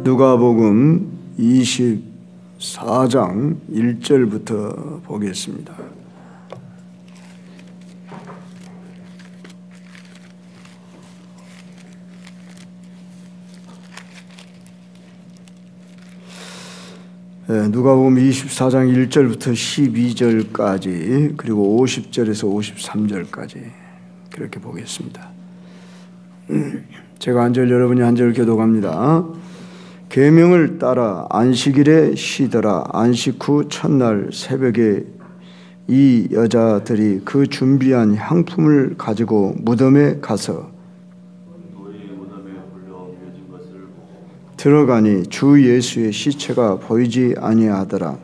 누가복음 24장 1절부터 보겠습니다. 누가복음 24장 1절부터 12절까지 그리고 50절에서 53절까지 그렇게 보겠습니다. 제가 한 절 여러분이 한 절 교독합니다. 계명을 따라 안식일에 쉬더라. 안식 후 첫날 새벽에 이 여자들이 그 준비한 향품을 가지고 무덤에 가서 들어가니 주 예수의 시체가 보이지 아니하더라.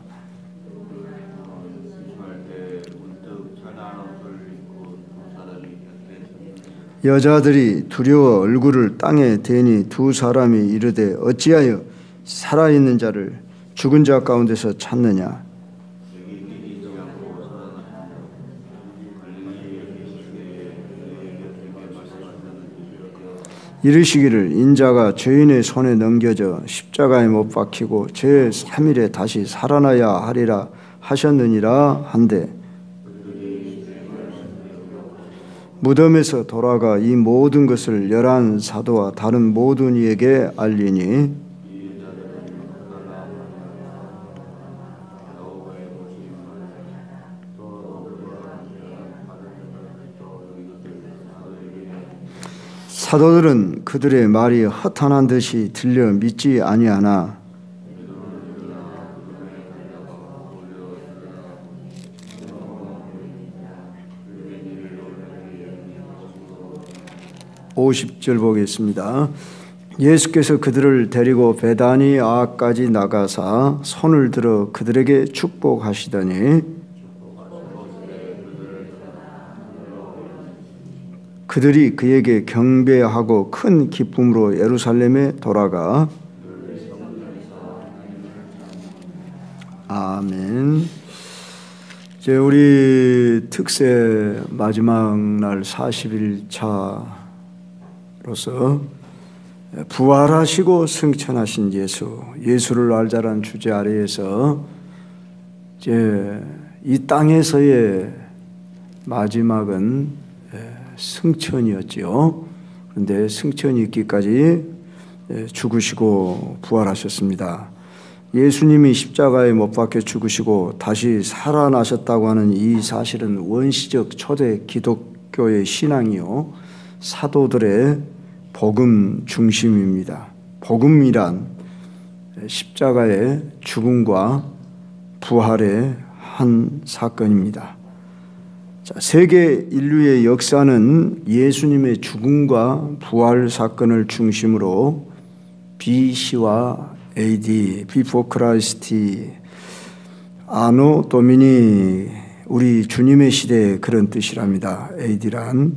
여자들이 두려워 얼굴을 땅에 대니 두 사람이 이르되 어찌하여 살아있는 자를 죽은 자 가운데서 찾느냐. 이르시기를 인자가 죄인의 손에 넘겨져 십자가에 못 박히고 제3일에 다시 살아나야 하리라 하셨느니라 한데 무덤에서 돌아가 이 모든 것을 11 사도와 다른 모든 이에게 알리니 사도들은 그들의 말이 허탄한 듯이 들려 믿지 아니하나 50절 보겠습니다. 예수께서 그들을 데리고 베다니아까지 나가사 손을 들어 그들에게 축복하시더니 그들이 그에게 경배하고 큰 기쁨으로 예루살렘에 돌아가 아멘. 이제 우리 특세 마지막 날 40일차로서 부활하시고 승천하신 예수를 알자라는 주제 아래에서 이제 이 땅에서의 마지막은 승천이었지요. 그런데 승천이 있기까지 죽으시고 부활하셨습니다. 예수님이 십자가에 못 박혀 죽으시고 다시 살아나셨다고 하는 이 사실은 원시적 초대 기독교의 신앙이요 사도들의 복음 중심입니다. 복음이란 십자가의 죽음과 부활의 한 사건입니다. 세계 인류의 역사는 예수님의 죽음과 부활 사건을 중심으로 BC와 AD, Before Christ, 아노 도미니, 우리 주님의 시대에 그런 뜻이랍니다. AD란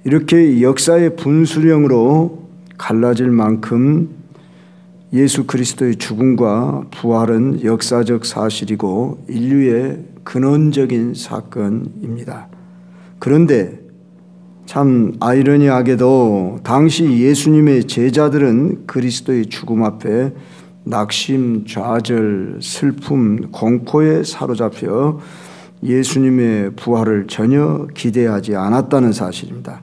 이렇게 역사의 분수령으로 갈라질 만큼 예수 그리스도의 죽음과 부활은 역사적 사실이고 인류의 근원적인 사건입니다. 그런데 참 아이러니하게도 당시 예수님의 제자들은 그리스도의 죽음 앞에 낙심, 좌절, 슬픔, 공포에 사로잡혀 예수님의 부활을 전혀 기대하지 않았다는 사실입니다.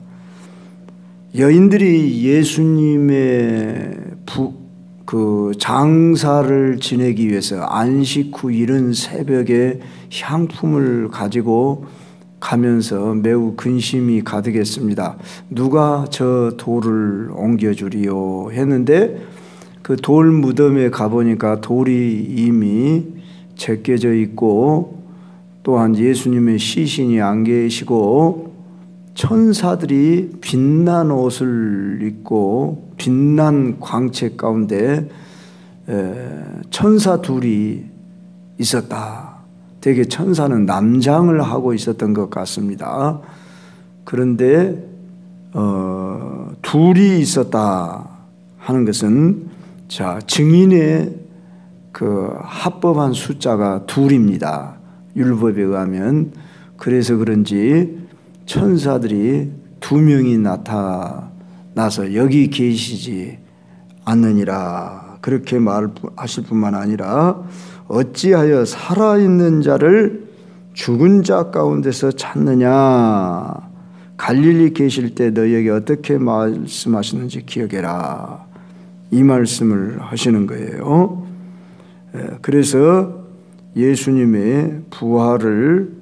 여인들이 예수님의 그 장사를 지내기 위해서 안식 후 이른 새벽에 향품을 가지고 가면서 매우 근심이 가득했습니다. 누가 저 돌을 옮겨주리요 했는데 그 돌 무덤에 가보니까 돌이 이미 제껴져 있고 또한 예수님의 시신이 안 계시고 천사들이 빛난 옷을 입고 빛난 광채 가운데 천사 둘이 있었다. 되게 천사는 남장을 하고 있었던 것 같습니다. 그런데 둘이 있었다 하는 것은 증인의 그 합법한 숫자가 둘입니다. 율법에 의하면. 그래서 그런지 천사들이 2명이 나타나서 여기 계시지 않느니라. 그렇게 말하실 뿐만 아니라 어찌하여 살아있는 자를 죽은 자 가운데서 찾느냐. 갈릴리 계실 때 너희에게 어떻게 말씀하시는지 기억해라. 이 말씀을 하시는 거예요. 그래서 예수님의 부활을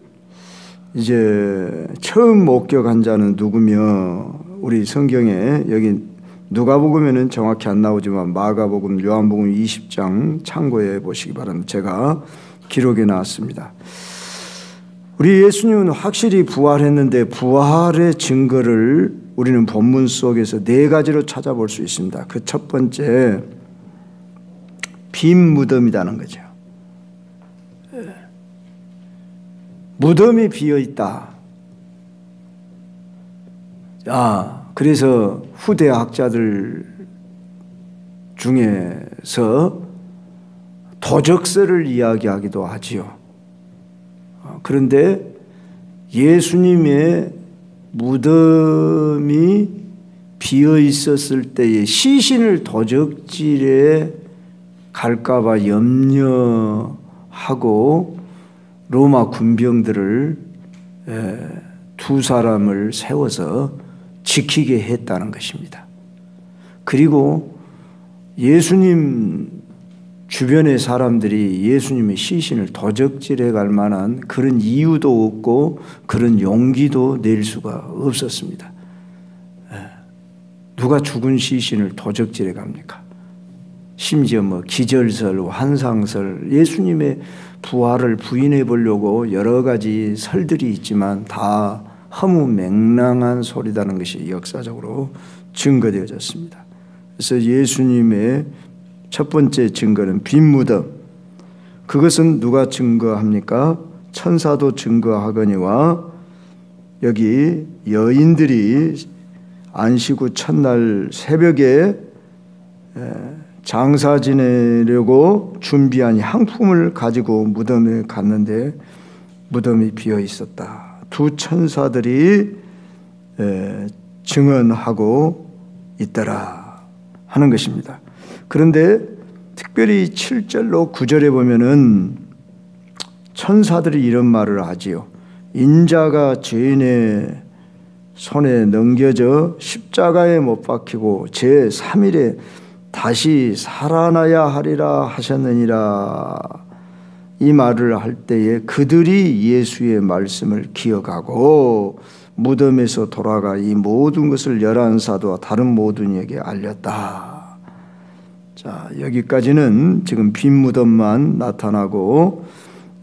이제 처음 목격한 자는 누구며, 우리 성경에 여기 누가복음에는 정확히 안 나오지만 마가복음, 요한복음 20장 참고해 보시기 바랍니다. 제가 기록해 놨습니다. 우리 예수님은 확실히 부활했는데 부활의 증거를 우리는 본문 속에서 네 가지로 찾아볼 수 있습니다. 그 첫 번째, 빈 무덤이라는 거죠. 무덤이 비어 있다. 그래서 후대 학자들 중에서 도적설을 이야기하기도 하지요. 그런데 예수님의 무덤이 비어 있었을 때에 시신을 도적질에 갈까봐 염려하고 로마 군병들을 두 사람을 세워서 지키게 했다는 것입니다. 그리고 예수님 주변의 사람들이 예수님의 시신을 도적질해 갈 만한 그런 이유도 없고 그런 용기도 낼 수가 없었습니다. 누가 죽은 시신을 도적질해 갑니까? 심지어 기절설, 환상설, 예수님의 부활을 부인해 보려고 여러 가지 설들이 있지만 다 허무맹랑한 소리라는 것이 역사적으로 증거되어졌습니다. 그래서 예수님의 첫 번째 증거는 빈 무덤. 그것은 누가 증거합니까? 천사도 증거하거니와 여기 여인들이 안식 후 첫날 새벽에 장사 지내려고 준비한 향품을 가지고 무덤에 갔는데 무덤이 비어 있었다. 두 천사들이 증언하고 있더라 하는 것입니다. 그런데 특별히 7절로 9절에 보면은 천사들이 이런 말을 하지요. 인자가 죄인의 손에 넘겨져 십자가에 못 박히고 제3일에 다시 살아나야 하리라 하셨느니라. 이 말을 할 때에 그들이 예수의 말씀을 기억하고 무덤에서 돌아가 이 모든 것을 11사도와 다른 모든 이에게 알렸다. 자, 여기까지는 지금 빈 무덤만 나타나고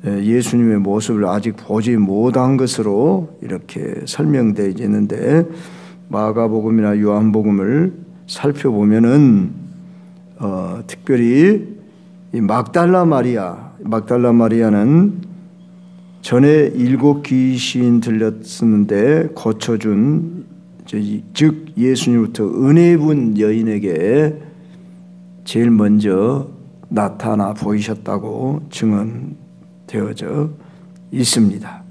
예수님의 모습을 아직 보지 못한 것으로 이렇게 설명되어 있는데, 마가복음이나 요한복음을 살펴보면은 특별히 이 막달라 마리아는 전에 7 귀신 들렸었는데 고쳐준, 즉 예수님부터 은혜 본 여인에게 제일 먼저 나타나 보이셨다고 증언되어져 있습니다.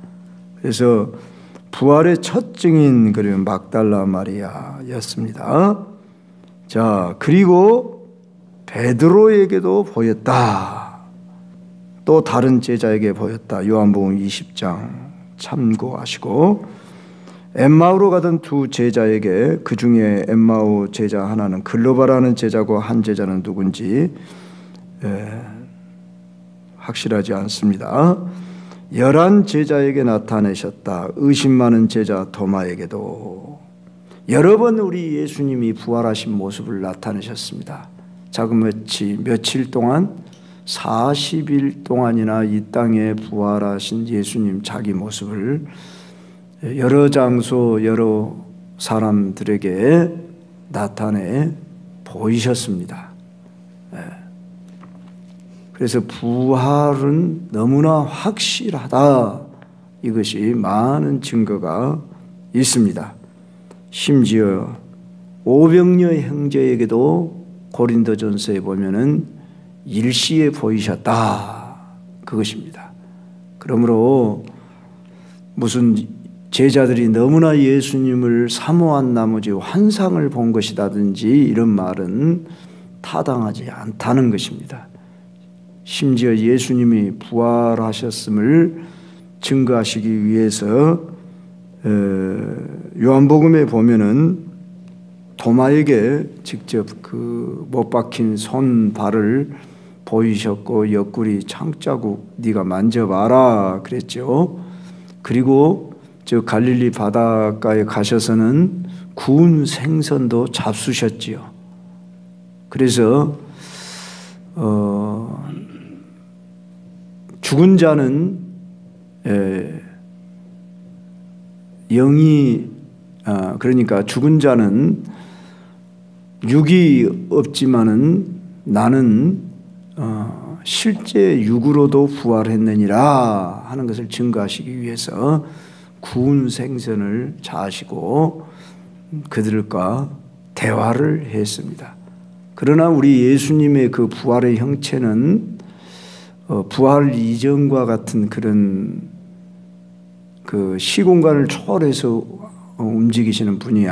그래서 부활의 첫 증인 그러면 막달라 마리아였습니다. 자, 그리고 베드로에게도 보였다. 또 다른 제자에게 보였다. 요한복음 20장 참고하시고, 엠마오로 가던 두 제자에게, 그 중에 엠마오 제자 하나는 글로바라는 제자고 한 제자는 누군지 확실하지 않습니다. 11 제자에게 나타내셨다. 의심 많은 제자 도마에게도 여러 번 우리 예수님이 부활하신 모습을 나타내셨습니다. 자그마치 며칠 동안 40일 동안이나 이 땅에 부활하신 예수님 자기 모습을 여러 장소 여러 사람들에게 나타내 보이셨습니다. 그래서 부활은 너무나 확실하다. 이것이 많은 증거가 있습니다. 심지어 오병이어 형제에게도 고린도전서에 보면은 일시에 보이셨다. 그것입니다. 그러므로 무슨 제자들이 너무나 예수님을 사모한 나머지 환상을 본 것이라든지 이런 말은 타당하지 않다는 것입니다. 심지어 예수님이 부활하셨음을 증거하시기 위해서 요한복음에 보면은 도마에게 직접 그 못 박힌 손 발을 보이셨고 옆구리 창자국 네가 만져봐라 그랬죠. 그리고 저 갈릴리 바닷가에 가셔서는 구운 생선도 잡수셨지요. 그래서 죽은 자는 영이 그러니까 죽은 자는 육이 없지만은 나는 실제 육으로도 부활했느니라 하는 것을 증거하시기 위해서 구운 생선을 자시고 그들과 대화를 했습니다. 그러나 우리 예수님의 그 부활의 형체는 부활 이전과 같은 그런 그 시공간을 초월해서 움직이시는 분이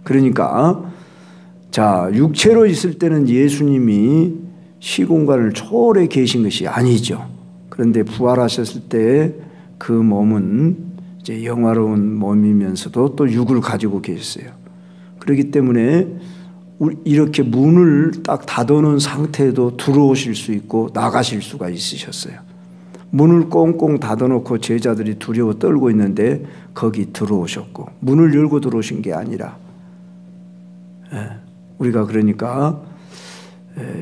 그러니까 자, 육체로 있을 때는 예수님이 시공간을 초월해 계신 것이 아니죠. 그런데 부활하셨을 때 그 몸은 이제 영화로운 몸이면서도 또 육을 가지고 계셨어요. 그렇기 때문에 이렇게 문을 딱 닫아놓은 상태에도 들어오실 수 있고 나가실 수가 있으셨어요. 문을 꽁꽁 닫아놓고 제자들이 두려워 떨고 있는데 거기 들어오셨고, 문을 열고 들어오신 게 아니라 우리가 그러니까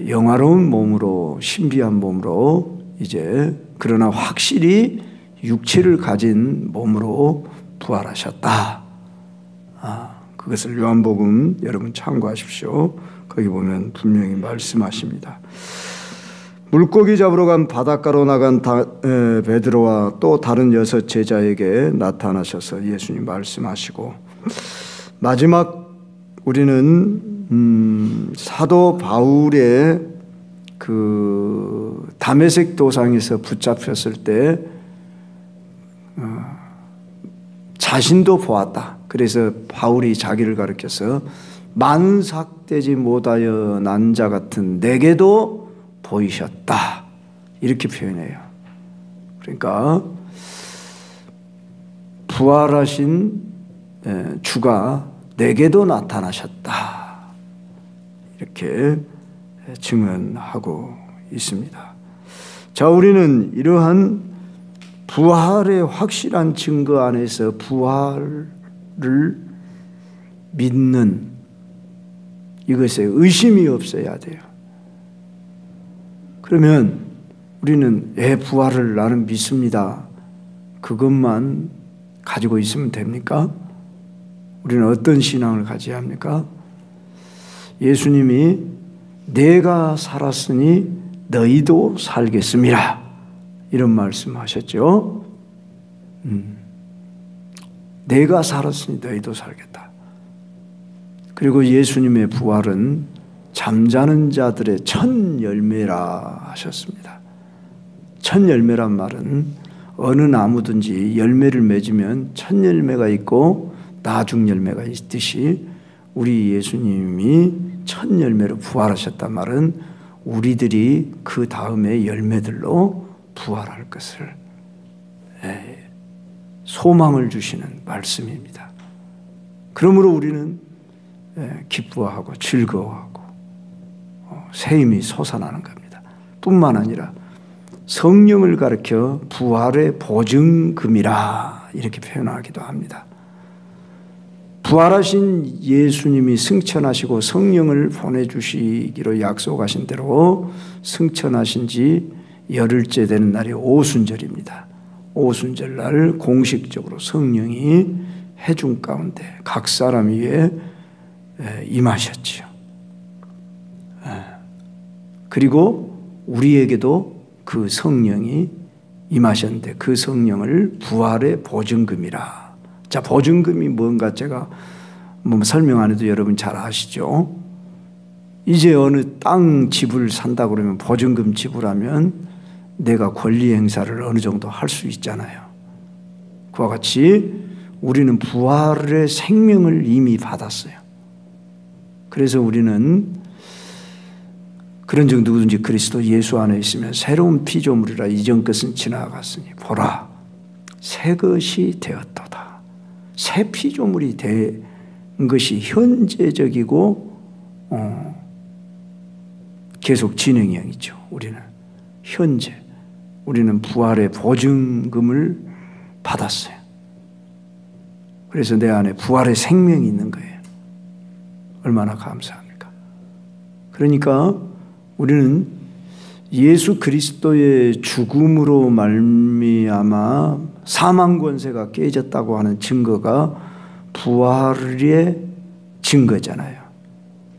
영화로운 몸으로, 신비한 몸으로 이제 그러나 확실히 육체를 가진 몸으로 부활하셨다. 그것을 요한복음 여러분 참고하십시오. 거기 보면 분명히 말씀하십니다. 물고기 잡으러 간 바닷가로 나간 베드로와 또 다른 6 제자에게 나타나셔서 예수님 말씀하시고, 마지막 우리는 사도 바울의 그 다메섹 도상에서 붙잡혔을 때 자신도 보았다. 그래서 바울이 자기를 가리켜서 만삭되지 못하여 난 자 같은 내게도 보이셨다. 이렇게 표현해요. 그러니까 부활하신 주가 내게도 나타나셨다. 이렇게 증언하고 있습니다. 자, 우리는 이러한 부활의 확실한 증거 안에서 부활을 믿는 이것에 의심이 없어야 돼요. 그러면 우리는 부활을 나는 믿습니다. 그것만 가지고 있으면 됩니까? 우리는 어떤 신앙을 가져야 합니까? 예수님이 내가 살았으니 너희도 살겠음이라 이런 말씀하셨죠. 내가 살았으니 너희도 살겠다. 그리고 예수님의 부활은 잠자는 자들의 첫 열매라 하셨습니다. 첫 열매란 말은 어느 나무든지 열매를 맺으면 첫 열매가 있고 나중 열매가 있듯이 우리 예수님이 첫 열매로 부활하셨단 말은 우리들이 그 다음에 열매들로 부활할 것을 소망을 주시는 말씀입니다. 그러므로 우리는 기뻐하고 즐거워하고 새 힘이 솟아나는 겁니다. 뿐만 아니라 성령을 가리켜 부활의 보증금이라 이렇게 표현하기도 합니다. 부활하신 예수님이 승천하시고 성령을 보내주시기로 약속하신 대로 승천하신 지 열흘째 되는 날이 오순절입니다. 오순절날 공식적으로 성령이 회중 가운데 각 사람 위에 임하셨지요. 그리고 우리에게도 그 성령이 임하셨는데 그 성령을 부활의 보증금이라. 자, 보증금이 뭔가 제가 설명 안 해도 여러분 잘 아시죠? 이제 어느 땅 집을 산다 그러면 보증금 지불하면 내가 권리 행사를 어느 정도 할 수 있잖아요. 그와 같이 우리는 부활의 생명을 이미 받았어요. 그래서 우리는 그런즉 누구든지 그리스도 예수 안에 있으면 새로운 피조물이라. 이전 것은 지나갔으니 보라 새 것이 되었도다. 새 피조물이 된 것이 현재적이고 계속 진행형이죠. 우리는 현재 우리는 부활의 보증금을 받았어요. 그래서 내 안에 부활의 생명이 있는 거예요. 얼마나 감사합니까? 그러니까 우리는 예수 그리스도의 죽음으로 말미암아 사망 권세가 깨졌다고 하는 증거가 부활의 증거잖아요.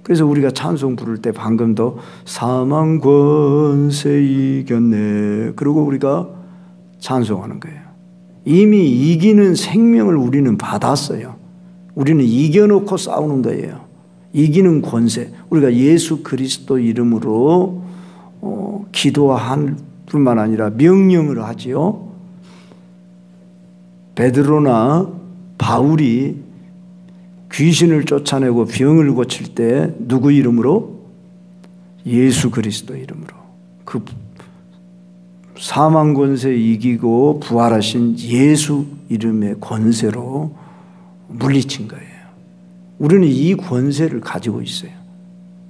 그래서 우리가 찬송 부를 때 방금도 사망 권세 이겼네 그러고 우리가 찬송하는 거예요. 이미 이기는 생명을 우리는 받았어요. 우리는 이겨놓고 싸우는 거예요. 이기는 권세. 우리가 예수 그리스도 이름으로 기도할 뿐만 아니라 명령을 하지요. 베드로나 바울이 귀신을 쫓아내고 병을 고칠 때 누구 이름으로? 예수 그리스도 이름으로. 그 사망 권세 이기고 부활하신 예수 이름의 권세로 물리친 거예요. 우리는 이 권세를 가지고 있어요.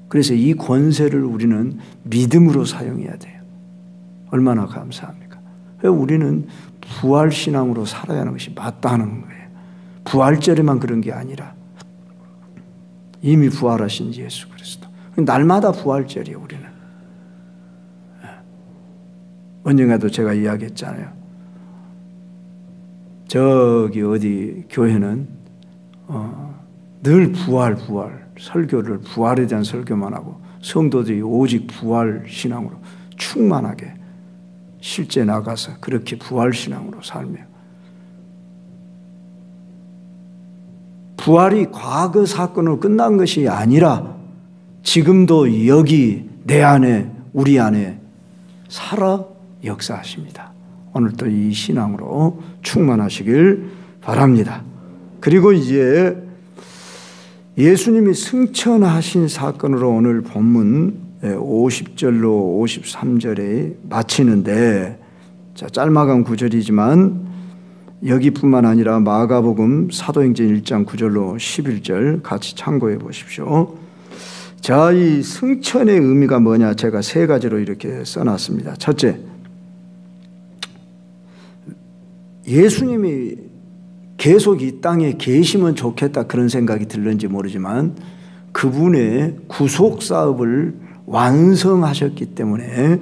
그래서 이 권세를 우리는 믿음으로 사용해야 돼요. 얼마나 감사합니까? 우리는 부활신앙으로 살아야 하는 것이 마땅한 거예요. 부활절에만 그런 게 아니라 이미 부활하신 예수 그리스도. 날마다 부활절이에요. 우리는. 언젠가도 제가 이야기했잖아요. 저기 어디 교회는 늘 부활 설교를 부활에 대한 설교만 하고 성도들이 오직 부활 신앙으로 충만하게 실제 나가서 그렇게 부활 신앙으로 살며 부활이 과거 사건으로 끝난 것이 아니라 지금도 여기 내 안에 우리 안에 살아 역사하십니다. 오늘도 이 신앙으로 충만하시길 바랍니다. 그리고 이제 예수님이 승천하신 사건으로 오늘 본문 50절로 53절에 마치는데 짤막한 구절이지만 여기뿐만 아니라 마가복음 사도행전 1장 9절로 11절 같이 참고해 보십시오. 자, 이 승천의 의미가 뭐냐? 제가 세 가지로 이렇게 써놨습니다. 첫째, 예수님이 계속 이 땅에 계시면 좋겠다 그런 생각이 들는지 모르지만 그분의 구속 사업을 완성하셨기 때문에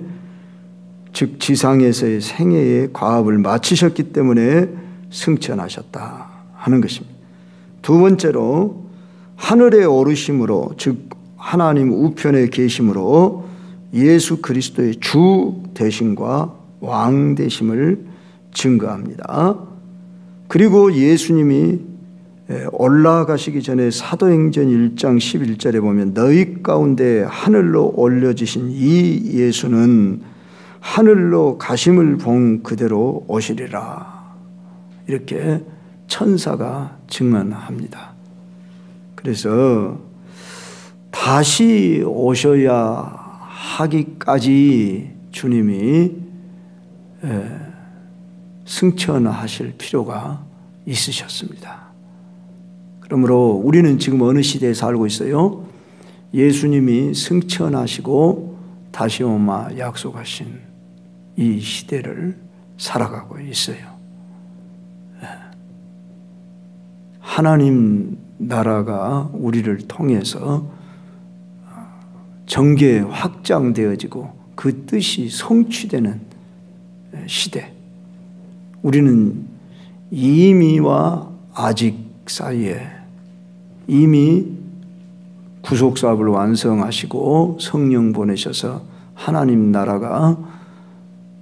즉 지상에서의 생애의 과업을 마치셨기 때문에 승천하셨다 하는 것입니다. 두 번째로 하늘에 오르심으로 즉 하나님 우편에 계심으로 예수 그리스도의 주 되심과 왕 되심을 증거합니다. 그리고 예수님이 올라가시기 전에 사도행전 1장 11절에 보면 너희 가운데 하늘로 올려지신 이 예수는 하늘로 가심을 본 그대로 오시리라 이렇게 천사가 증언합니다. 그래서 다시 오셔야 하기까지 주님이 승천하실 필요가 있으셨습니다. 그러므로 우리는 지금 어느 시대에 살고 있어요? 예수님이 승천하시고 다시 오마 약속하신 이 시대를 살아가고 있어요. 하나님 나라가 우리를 통해서 정계 확장되어지고 그 뜻이 성취되는 시대. 우리는 이미와 아직 사이에 이미 구속사업을 완성하시고 성령 보내셔서 하나님 나라가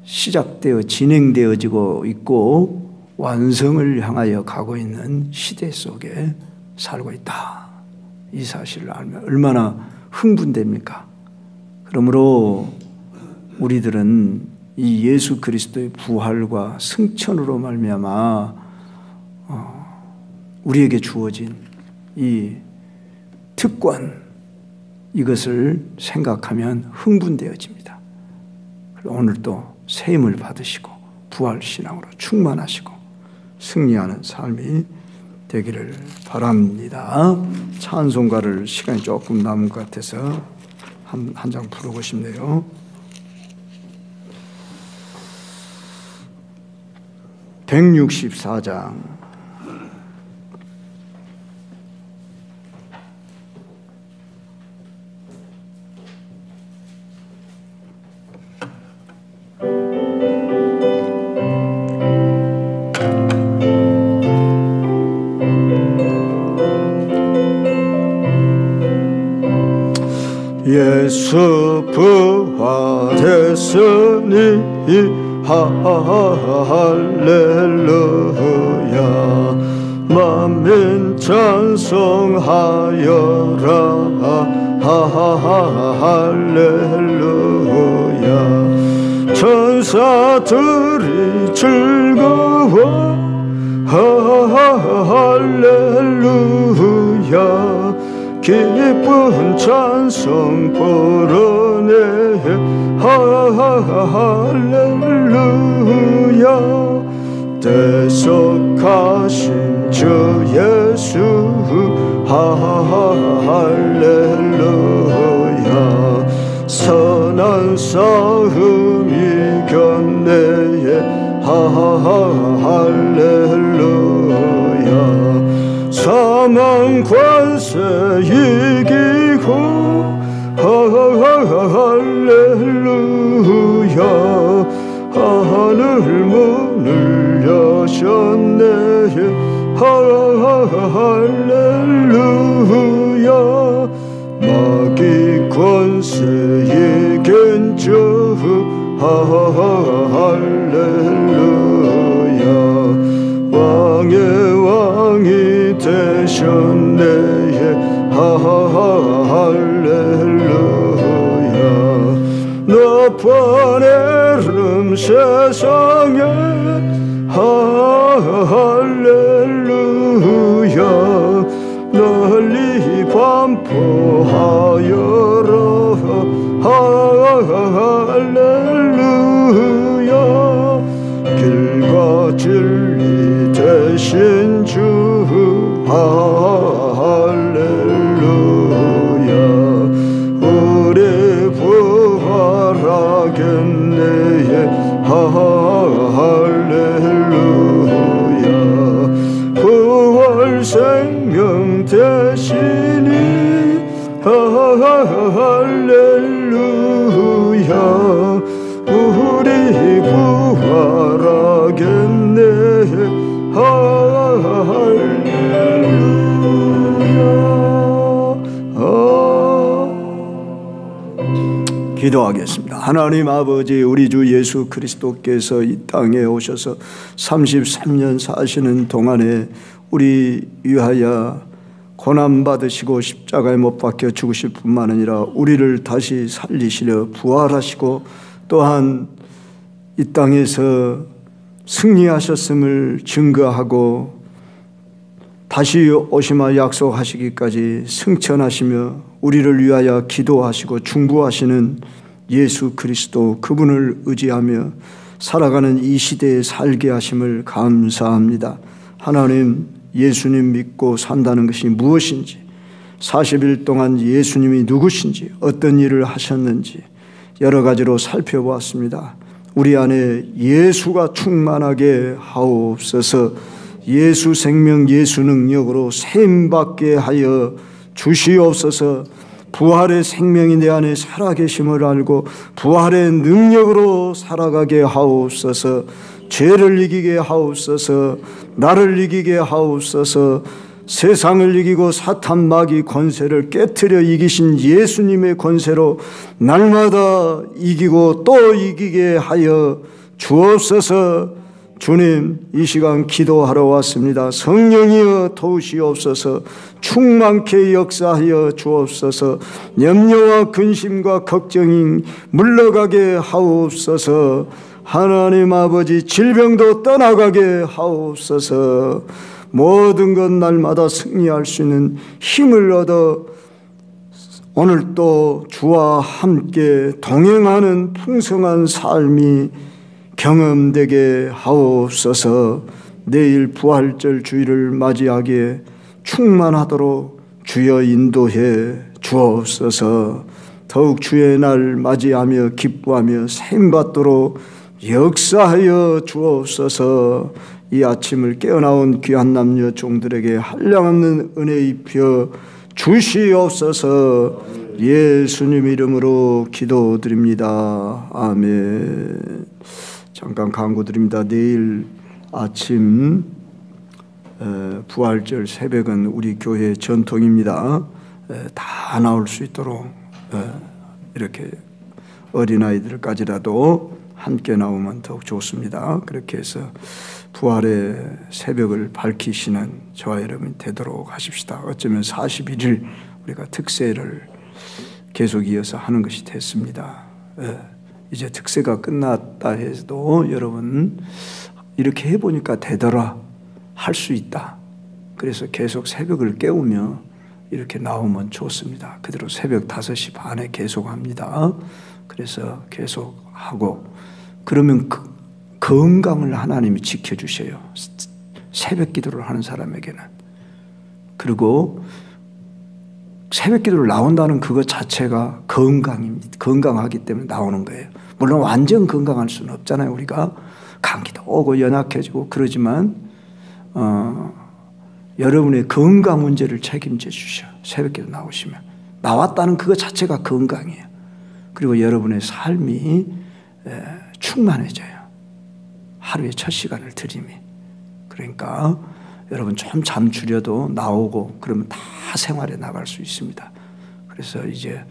시작되어 진행되어지고 있고 완성을 향하여 가고 있는 시대 속에 살고 있다. 이 사실을 알면 얼마나 흥분됩니까? 그러므로 우리들은 이 예수 그리스도의 부활과 승천으로 말미암아 우리에게 주어진 이 특권, 이것을 생각하면 흥분되어집니다. 오늘도 새 힘을 받으시고 부활신앙으로 충만하시고 승리하는 삶이 되기를 바랍니다. 찬송가를 시간이 조금 남은 것 같아서 한 장 부르고 싶네요. 164장. 예수 부활했으니 할렐루야 만민 찬송하여라 할렐루야 천사들이 즐거워 할렐루야 기쁜 찬송 부르네 할렐루야 대속하신 주 예수 할렐루야 선한 싸움 이겼네 할렐루야 사망 관세 이기고 할렐루야 하늘 문을 여셨네 할렐루야 마귀 관세 이긴 주 할렐루야 왕의 왕이 되셨네 할렐루야 높은 이름 세상에 할렐루야 널리 반포하여라 할렐루야 길과 진리 되신 주 할렐루야 우리 부활하겠네 할렐루야 부활 생명 되시니 할렐루야 우리 부활하겠네 기도하겠습니다. 하나님 아버지 우리 주 예수 그리스도께서 이 땅에 오셔서 33년 사시는 동안에 우리 위하여 고난받으시고 십자가에 못 박혀 죽으실 뿐만 아니라 우리를 다시 살리시려 부활하시고 또한 이 땅에서 승리하셨음을 증거하고 다시 오시마 약속하시기까지 승천하시며 우리를 위하여 기도하시고 중보하시는 예수 그리스도 그분을 의지하며 살아가는 이 시대에 살게 하심을 감사합니다. 하나님 예수님 믿고 산다는 것이 무엇인지 40일 동안 예수님이 누구신지 어떤 일을 하셨는지 여러 가지로 살펴보았습니다. 우리 안에 예수가 충만하게 하옵소서. 예수 생명 예수 능력으로 세임받게 하여 주시옵소서. 부활의 생명이 내 안에 살아계심을 알고 부활의 능력으로 살아가게 하옵소서. 죄를 이기게 하옵소서. 나를 이기게 하옵소서. 세상을 이기고 사탄 마귀 권세를 깨트려 이기신 예수님의 권세로 날마다 이기고 또 이기게 하여 주옵소서. 주님, 이 시간 기도하러 왔습니다. 성령이여 도우시옵소서. 충만케 역사하여 주옵소서. 염려와 근심과 걱정이 물러가게 하옵소서. 하나님 아버지 질병도 떠나가게 하옵소서. 모든 것 날마다 승리할 수 있는 힘을 얻어 오늘 또 주와 함께 동행하는 풍성한 삶이 경험되게 하옵소서. 내일 부활절 주일을 맞이하기에 충만하도록 주여 인도해 주옵소서. 더욱 주의 날 맞이하며 기뻐하며 세임받도록 역사하여 주옵소서. 이 아침을 깨어나온 귀한 남녀 종들에게 한량없는 은혜 입혀 주시옵소서. 예수님 이름으로 기도드립니다. 아멘. 잠깐 강구드립니다. 내일 아침 부활절 새벽은 우리 교회 전통입니다. 다 나올 수 있도록 이렇게 어린아이들까지라도 함께 나오면 더욱 좋습니다. 그렇게 해서 부활의 새벽을 밝히시는 저와 여러분이 되도록 하십시다. 어쩌면 41일 우리가 특세를 계속 이어서 하는 것이 됐습니다. 이제 특세가 끝났다 해도 여러분 이렇게 해보니까 되더라, 할 수 있다. 그래서 계속 새벽을 깨우며 이렇게 나오면 좋습니다. 그대로 새벽 5시 반에 계속합니다. 그래서 계속하고 그러면 건강을 하나님이 지켜주셔요. 새벽 기도를 하는 사람에게는. 그리고 새벽 기도를 나온다는 그것 자체가 건강입니다. 건강하기 때문에 나오는 거예요. 물론 완전 건강할 수는 없잖아요. 우리가 감기도 오고 연약해지고 그러지만 여러분의 건강 문제를 책임져 주셔. 새벽 기도 나오시면 나왔다는 그것 자체가 건강이에요. 그리고 여러분의 삶이 충만해져요. 하루의 첫 시간을 드림이. 그러니까 여러분 좀 잠 줄여도 나오고 그러면 다 생활에 나갈 수 있습니다. 그래서 이제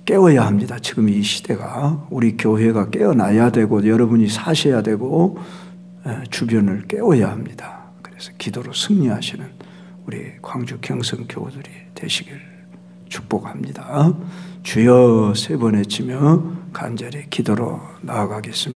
깨워야 합니다. 지금 이 시대가 우리 교회가 깨어나야 되고 여러분이 사셔야 되고 주변을 깨워야 합니다. 그래서 기도로 승리하시는 우리 광주 경성 교우들이 되시길 축복합니다. 주여 3번 외치며 간절히 기도로 나아가겠습니다.